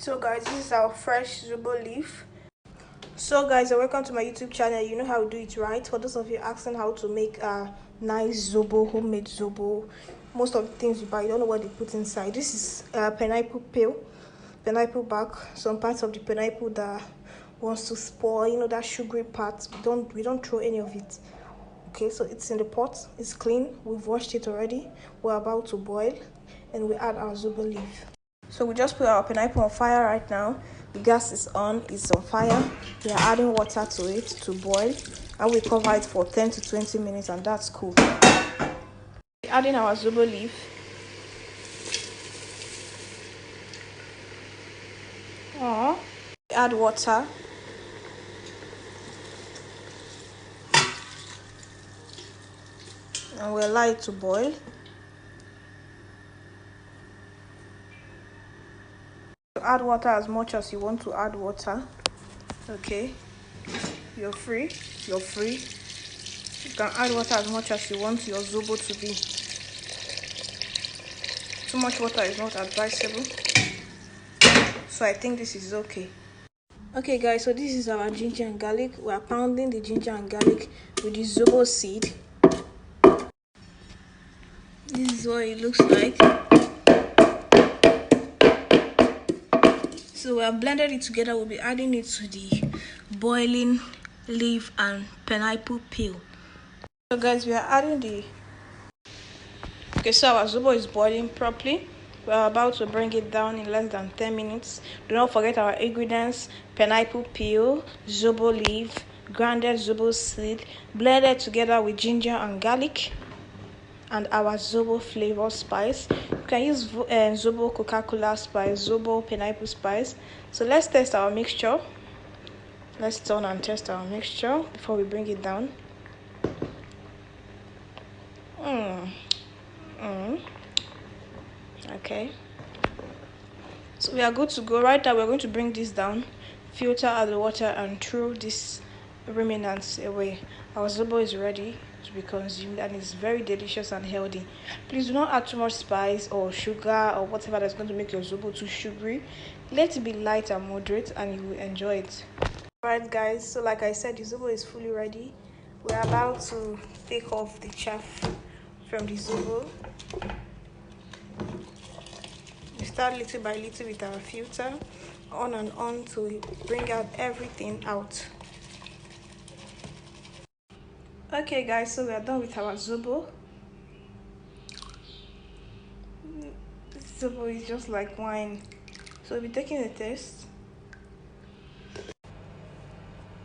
So guys, this is our fresh zobo leaf. So guys, welcome to my YouTube channel. You know how to do it, right? For those of you asking how to make a nice zobo, homemade zobo, most of the things you buy, you don't know what they put inside. This is pineapple peel, pineapple bark, some parts of the pineapple that wants to spoil, you know, that sugary part. We don't throw any of it. Okay, so it's in the pot, it's clean, we've washed it already, we're about to boil, and we add our zobo leaf. So we just put our pineapple on fire right now. The gas is on, it's on fire. We are adding water to it to boil, and we cover it for 10 to 20 minutes, and that's cool. We're adding our zobo leaf. Add water. And we allow it to boil. Add water as much as you want to add water. Okay, you're free. You can add water as much as you want your zobo to be. Too much water is not advisable, so I think this is okay. Okay guys, so this is our ginger and garlic. We are pounding the ginger and garlic with the zobo seed. This is what it looks like. So we have blended it together. We'll be adding it to the boiling leaf and pineapple peel. So guys, we are adding the... Okay, so our zobo is boiling properly. We are about to bring it down in less than 10 minutes. Do not forget our ingredients: pineapple peel, zobo leaf, grounded zobo seed, blended together with ginger and garlic, and our zobo flavor spice. You can use zobo Coca-Cola spice, zobo pineapple spice. So let's test our mixture. Let's turn and test our mixture before we bring it down. Okay, so we are good to go. Right now we're going to bring this down, filter out the water, and throw this remnants away. Our zobo is ready to be consumed, and it's very delicious and healthy. Please do not add too much spice or sugar or whatever that's going to make your zobo too sugary. Let it be light and moderate, and you will enjoy it. Alright guys, so like I said, the zobo is fully ready. We're about to take off the chaff from the zobo. We start little by little with our filter, on and on, to bring out everything out. Okay guys, so we are done with our zobo. This zobo is just like wine. So we'll be taking a taste.